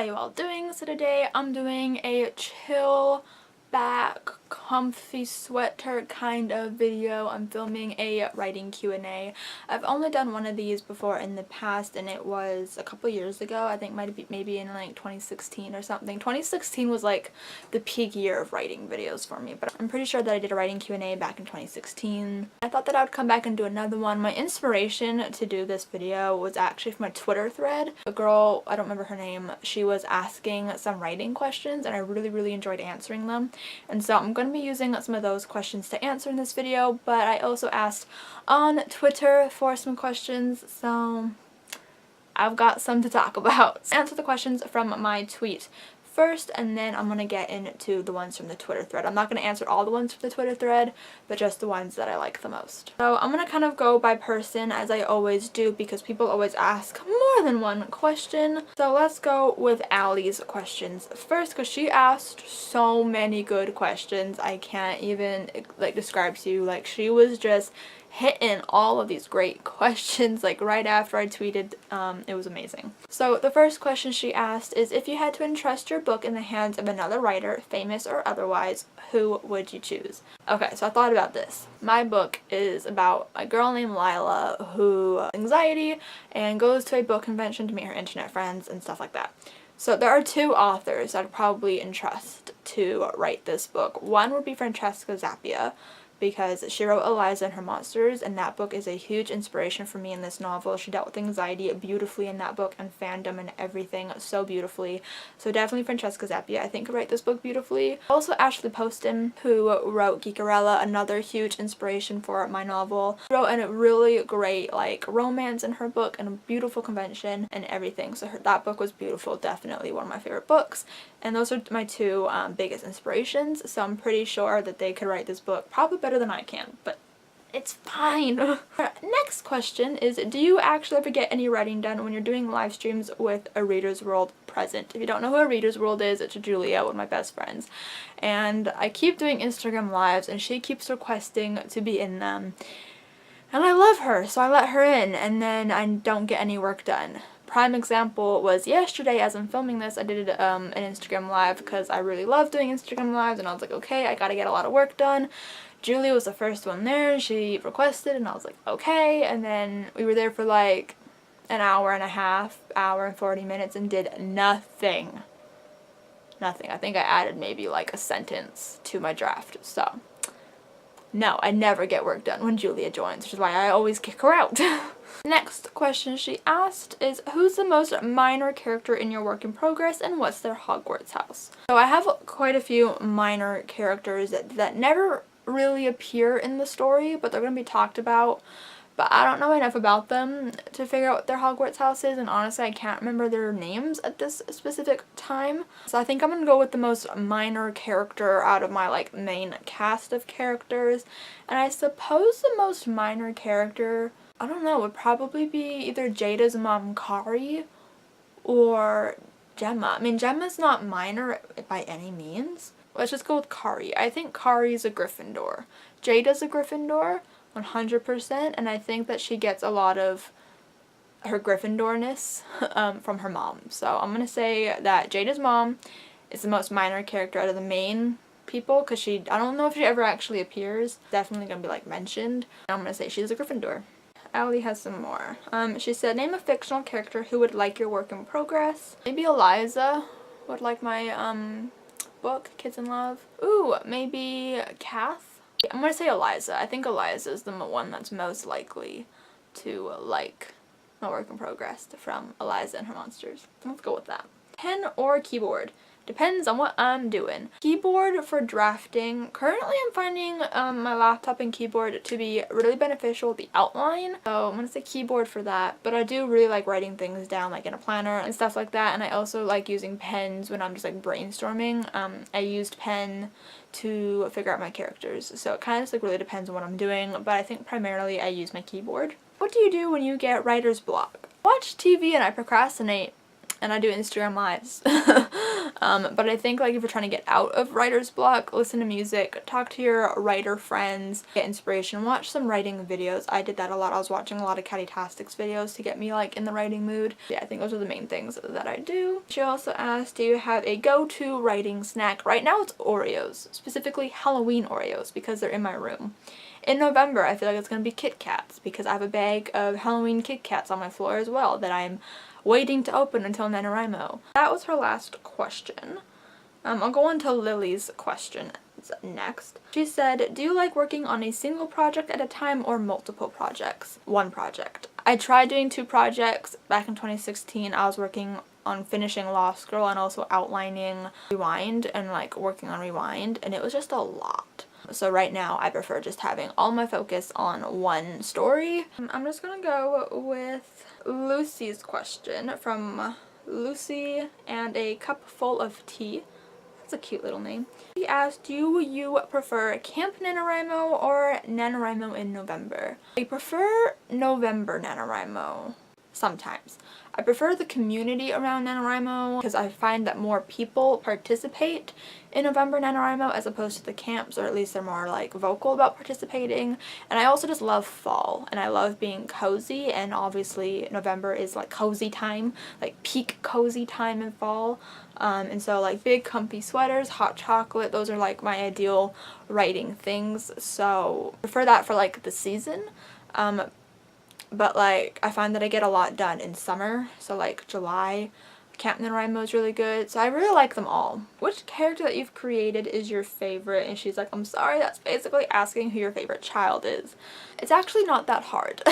you all doing? So today I'm doing a chill back comfy sweater kind of video. I'm filming a writing Q&A. I've only done one of these before in the past, and it was a couple years ago. I think maybe in like 2016 or something. 2016 was like the peak year of writing videos for me, but I'm pretty sure that I did a writing Q&A back in 2016. I thought that I would come back and do another one. My inspiration to do this video was actually from a Twitter thread. A girl, I don't remember her name, she was asking some writing questions and I really enjoyed answering them. And so I'm going to be using some of those questions to answer in this video, but I also asked on Twitter for some questions, so I've got some to talk about. Answer the questions from my tweet first, and then I'm going to get into the ones from the Twitter thread. I'm not going to answer all the ones from the Twitter thread, but just the ones that I like the most. So I'm going to kind of go by person, as I always do, because people always ask more than one question. So let's go with Allie's questions first, because she asked so many good questions. I can't even like describe to you. Like, she was just hitting all of these great questions like right after I tweeted. It was amazing. So the first question she asked is, if you had to entrust your book in the hands of another writer, famous or otherwise, who would you choose? Okay, so I thought about this. My book is about a girl named Lila who has anxiety and goes to a book convention to meet her internet friends and stuff like that. So there are two authors I'd probably entrust to write this book. One would be Francesca Zappia, because she wrote Eliza and Her Monsters, and that book is a huge inspiration for me in this novel. She dealt with anxiety beautifully in that book, and fandom and everything so beautifully. So definitely Francesca Zappia, I think, could write this book beautifully. Also Ashley Poston, who wrote Geekerella, another huge inspiration for my novel. She wrote a really great like romance in her book and a beautiful convention and everything. So that book was beautiful, definitely one of my favorite books. And those are my two biggest inspirations, so I'm pretty sure that they could write this book probably better than I can, but it's fine. Next question is, do you actually ever get any writing done when you're doing live streams with a Reader's World present? If you don't know who a Reader's World is, it's Julia, one of my best friends. And I keep doing Instagram lives and she keeps requesting to be in them. And I love her, so I let her in, and then I don't get any work done. Prime example was yesterday. As I'm filming this, I did an Instagram live because I really love doing Instagram lives, and I was like, okay, I gotta get a lot of work done. Julia was the first one there. She requested, and I was like, okay. And then we were there for like an hour and a half, hour and 40 minutes, and did nothing. Nothing. I think I added maybe like a sentence to my draft. So no, I never get work done when Julia joins, which is why I always kick her out. Next question she asked is, who's the most minor character in your work in progress, and what's their Hogwarts house? So I have quite a few minor characters that never really appear in the story, but they're going to be talked about. But I don't know enough about them to figure out what their Hogwarts house is, and honestly I can't remember their names at this specific time. So I think I'm gonna go with the most minor character out of my like main cast of characters. And I suppose the most minor character, I don't know, would probably be either Jada's mom Kari or Gemma. I mean, Gemma's not minor by any means. Let's just go with Kari. I think Kari's a Gryffindor. Jada's a Gryffindor, 100%, and I think that she gets a lot of her Gryffindorness from her mom. So I'm going to say that Jada's mom is the most minor character out of the main people, because I don't know if she ever actually appears. Definitely going to be like mentioned. I'm going to say she's a Gryffindor. Allie has some more. She said, name a fictional character who would like your work in progress. Maybe Eliza would like my book, Kids in Love. Ooh, maybe Kath. I'm going to say Eliza. I think Eliza is the one that's most likely to like my work in progress from Eliza and Her Monsters. Let's go with that. Pen or keyboard? Depends on what I'm doing. Keyboard for drafting. Currently I'm finding my laptop and keyboard to be really beneficial with the outline. So I'm going to say keyboard for that. But I do really like writing things down like in a planner and stuff like that. And I also like using pens when I'm just like brainstorming. I used pen to figure out my characters. So it kind of just like really depends on what I'm doing. But I think primarily I use my keyboard. What do you do when you get writer's block? Watch TV and I procrastinate. And I do Instagram lives. But I think like if you're trying to get out of writer's block, listen to music, talk to your writer friends, get inspiration, watch some writing videos. I did that a lot. I was watching a lot of Catty-tastics videos to get me like in the writing mood. Yeah, I think those are the main things that I do. She also asked, do you have a go-to writing snack? Right now it's Oreos, specifically Halloween Oreos because they're in my room. In November, I feel like it's going to be Kit Kats because I have a bag of Halloween Kit Kats on my floor as well that I'm waiting to open until NaNoWriMo. That was her last question. I'll go on to Lily's question next. She said, do you like working on a single project at a time or multiple projects? One project. I tried doing 2 projects back in 2016. I was working on finishing Lost Girl and also outlining Rewind and like working on Rewind, and it was just a lot. So right now I prefer just having all my focus on one story. I'm just gonna go with Lucy's question from Lucy and a Cup Full of Tea. That's a cute little name. She asked, do you prefer Camp NaNoWriMo or NaNoWriMo in November? I prefer November NaNoWriMo sometimes. I prefer the community around NaNoWriMo because I find that more people participate in November NaNoWriMo as opposed to the camps, or at least they're more like vocal about participating. And I also just love fall and I love being cozy, and obviously November is like cozy time, like peak cozy time in fall. And so like big comfy sweaters, hot chocolate, those are like my ideal writing things. So I prefer that for like the season. But like I find that I get a lot done in summer, so like July, Camp NaNoWriMo is really good. So I really like them all. Which character that you've created is your favorite? And she's like, I'm sorry, that's basically asking who your favorite child is. It's actually not that hard,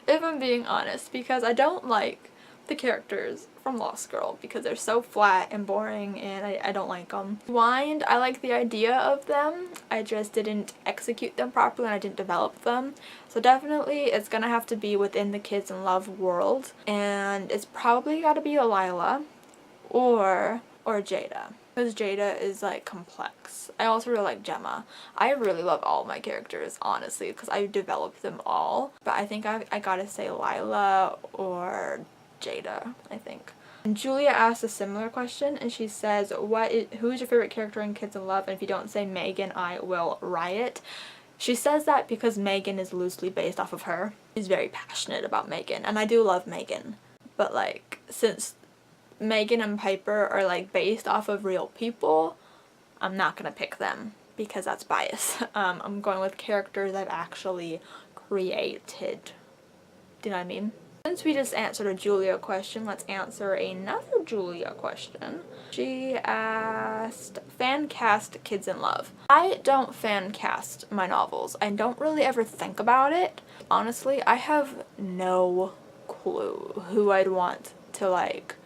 if I'm being honest, because I don't like the characters from Lost Girl because they're so flat and boring and I don't like them. Rewind, I like the idea of them, I just didn't execute them properly and I didn't develop them. So definitely it's gonna have to be within the Kids in Love world, and it's probably gotta be Lila or Jada, because Jada is like complex. I also really like Gemma. I really love all my characters honestly because I developed them all, but I think I gotta say Lila or Jada, I think. And Julia asked a similar question and she says, who is your favorite character in Kids in Love? And if you don't say Megan, I will riot. She says that because Megan is loosely based off of her. She's very passionate about Megan, and I do love Megan. But like, since Megan and Piper are like based off of real people, I'm not gonna pick them because that's bias. I'm going with characters I've actually created. Do you know what I mean? Since we just answered a Julia question, let's answer another Julia question. She asked, fan cast Kids in Love. I don't fan cast my novels. I don't really ever think about it. Honestly, I have no clue who I'd want to like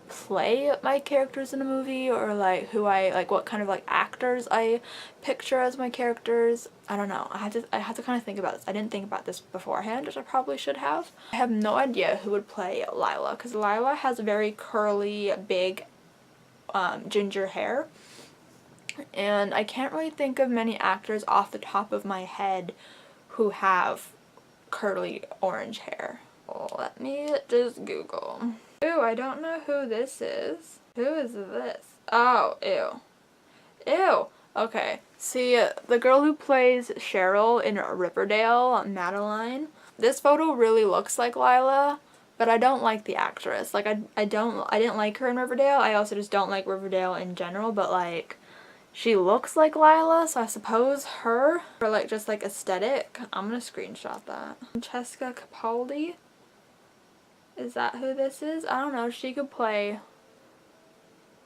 play my characters in a movie, or like who I like, what kind of like actors I picture as my characters. I don't know. I had to kind of think about this. I didn't think about this beforehand, which I probably should have. I have no idea who would play Lila because Lila has very curly, big, ginger hair, and I can't really think of many actors off the top of my head who have curly orange hair. Oh, let me just Google. Ooh, I don't know who this is. Who is this? Oh, ew. Ew. Okay. See, the girl who plays Cheryl in Riverdale, Madeline, this photo really looks like Lila, but I don't like the actress. Like, I didn't like her in Riverdale. I also just don't like Riverdale in general, but like, she looks like Lila, so I suppose her, for like just like aesthetic. I'm gonna screenshot that. Francesca Capaldi. Is that who this is? I don't know. She could play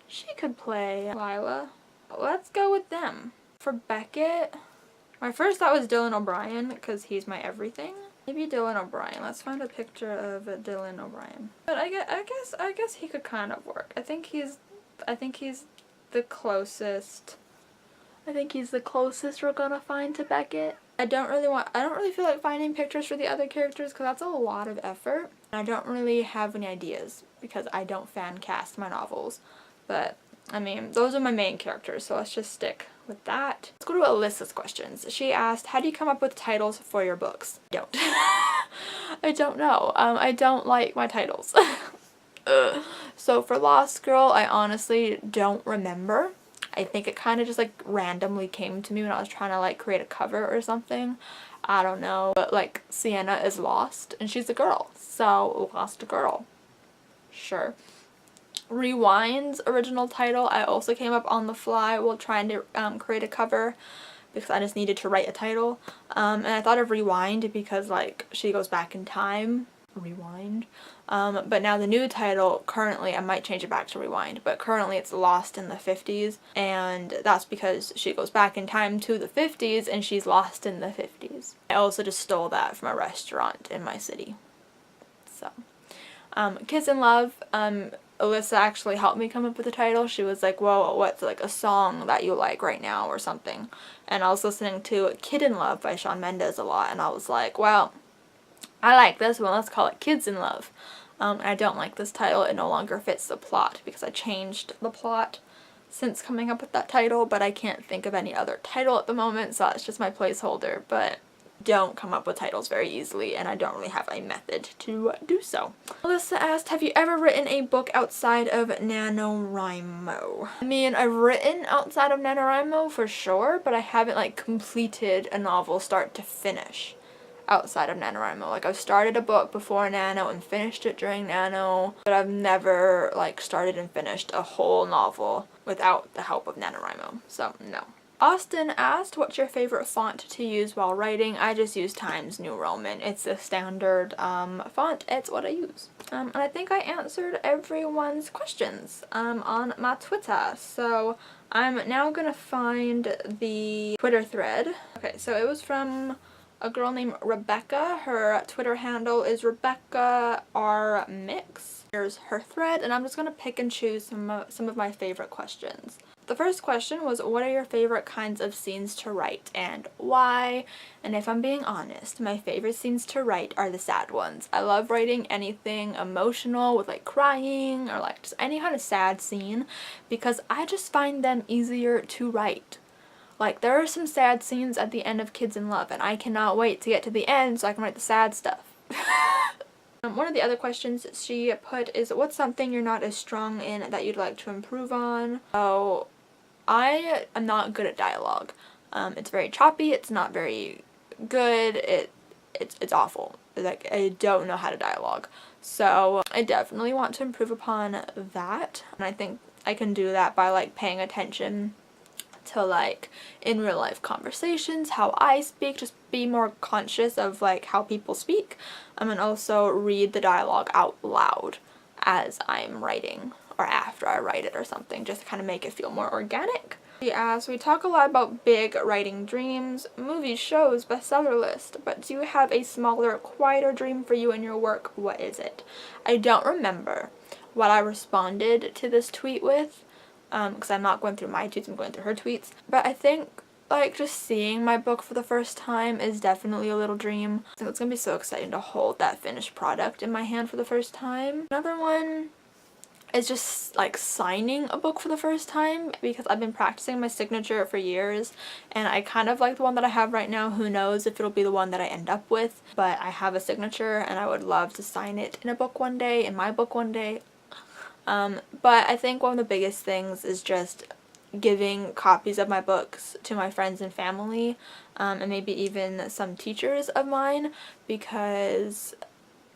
Lila. Let's go with them. For Beckett, my first thought was Dylan O'Brien because he's my everything. Maybe Dylan O'Brien. Let's find a picture of Dylan O'Brien. But I guess he could kind of work. I think he's the closest. I think he's the closest we're gonna find to Beckett. I don't really feel like finding pictures for the other characters because that's a lot of effort. And I don't really have any ideas because I don't fan cast my novels. But, I mean, those are my main characters, so let's just stick with that. Let's go to Alyssa's questions. She asked, how do you come up with titles for your books? I don't. I don't know. I don't like my titles. So for Lost Girl, I honestly don't remember. I think it kind of just like randomly came to me when I was trying to like create a cover or something. I don't know. But like Sienna is lost and she's a girl. So Lost Girl. Sure. Rewind's original title I also came up on the fly while trying to create a cover because I just needed to write a title. And I thought of Rewind because like she goes back in time. Rewind. But now the new title, currently, I might change it back to Rewind, but currently it's Lost in the 50s, and that's because she goes back in time to the 50s and she's lost in the 50s. I also just stole that from a restaurant in my city. So, Kids in Love, Alyssa actually helped me come up with the title. She was like, well, what's like a song that you like right now or something? And I was listening to Kid in Love by Shawn Mendes a lot, and I was like, well, I like this one, let's call it Kids in Love. I don't like this title, it no longer fits the plot because I changed the plot since coming up with that title, but I can't think of any other title at the moment, so that's just my placeholder, but don't come up with titles very easily, and I don't really have a method to do so. Alyssa asked, have you ever written a book outside of NaNoWriMo? I mean, I've written outside of NaNoWriMo for sure, but I haven't like completed a novel start to finish outside of NaNoWriMo. Like, I've started a book before Nano and finished it during Nano, but I've never like started and finished a whole novel without the help of NaNoWriMo, so no. Austin asked, what's your favorite font to use while writing? I just use Times New Roman. It's a standard font. It's what I use. And I think I answered everyone's questions on my Twitter. So I'm now gonna find the Twitter thread. Okay, so it was from a girl named Rebecca. Her Twitter handle is Rebecca R Mix. Here's her thread, and I'm just gonna pick and choose some of my favorite questions. The first question was, what are your favorite kinds of scenes to write and why? And if I'm being honest, my favorite scenes to write are the sad ones. I love writing anything emotional with like crying or like just any kind of sad scene because I just find them easier to write. Like, there are some sad scenes at the end of Kids in Love and I cannot wait to get to the end so I can write the sad stuff. One of the other questions she put is, what's something you're not as strong in that you'd like to improve on? Oh, I am not good at dialogue. It's very choppy, it's not very good, it's awful. Like, I don't know how to dialogue. So I definitely want to improve upon that, and I think I can do that by like paying attention to like in real life conversations, how I speak, just be more conscious of like how people speak, and also read the dialogue out loud as I'm writing or after I write it or something, just to kind of make it feel more organic. She asks, we talk a lot about big writing dreams, movies, shows, bestseller list, but do you have a smaller, quieter dream for you in your work? What is it? I don't remember what I responded to this tweet with, because I'm not going through my tweets, I'm going through her tweets, but I think like just seeing my book for the first time is definitely a little dream. I think it's gonna be so exciting to hold that finished product in my hand for the first time. Another one is just like signing a book for the first time because I've been practicing my signature for years and I kind of like the one that I have right now. Who knows if it'll be the one that I end up with, but I have a signature and I would love to sign it in a book one day, in my book one day. But I think one of the biggest things is just giving copies of my books to my friends and family, and maybe even some teachers of mine, because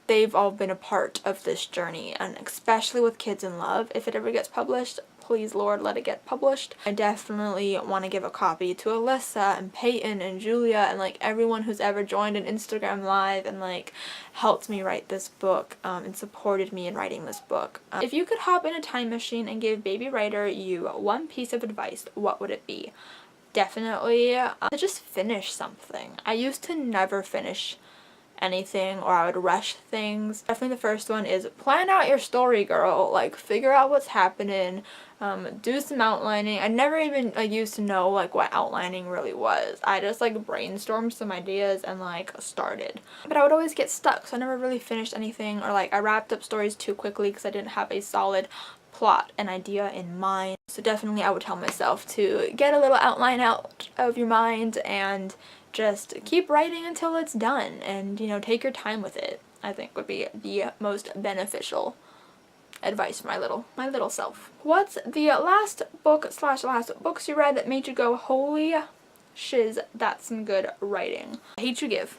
they've all been a part of this journey, and especially with Kids in Love, if it ever gets published, please Lord let it get published. I definitely want to give a copy to Alyssa and Peyton and Julia and like everyone who's ever joined an Instagram live and like helped me write this book and supported me in writing this book. If you could hop in a time machine and give baby writer you one piece of advice, what would it be? Definitely to just finish something. I used to never finish anything, or I would rush things. Definitely the first one is plan out your story, girl. Like, figure out what's happening, do some outlining. I never even used to know like what outlining really was. I just like brainstormed some ideas and like started, but I would always get stuck, so I never really finished anything, or like I wrapped up stories too quickly because I didn't have a solid plot and idea in mind. So definitely I would tell myself to get a little outline out of your mind and just keep writing until it's done, and you know, take your time with it. I think would be the most beneficial advice for my little self. What's the last book / last books you read that made you go, holy shiz, that's some good writing? Hate You Give.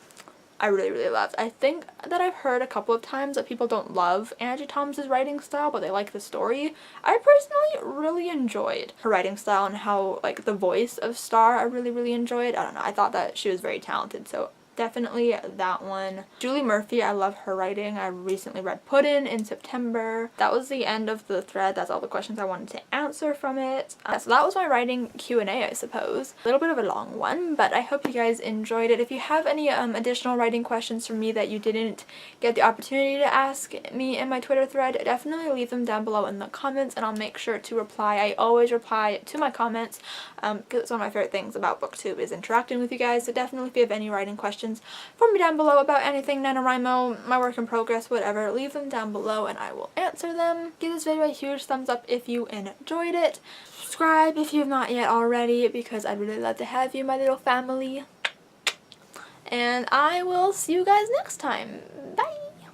I really loved. I think that I've heard a couple of times that people don't love Angie Thomas's writing style, but they like the story. I personally really enjoyed her writing style and how, like, the voice of Star I really enjoyed. I don't know, I thought that she was very talented, so definitely that one. Julie Murphy, I love her writing. I recently read Puddin' in September. That was the end of the thread. That's all the questions I wanted to answer from it. So that was my writing Q&A, I suppose. A little bit of a long one, but I hope you guys enjoyed it. If you have any additional writing questions from me that you didn't get the opportunity to ask me in my Twitter thread, definitely leave them down below in the comments and I'll make sure to reply. I always reply to my comments because it's one of my favorite things about BookTube is interacting with you guys. So definitely if you have any writing questions for me down below about anything NaNoWriMo, my work in progress, whatever, leave them down below and I will answer them. Give this video a huge thumbs up if you enjoyed it. Subscribe if you have not yet already because I'd really love to have you, my little family. And I will see you guys next time. Bye!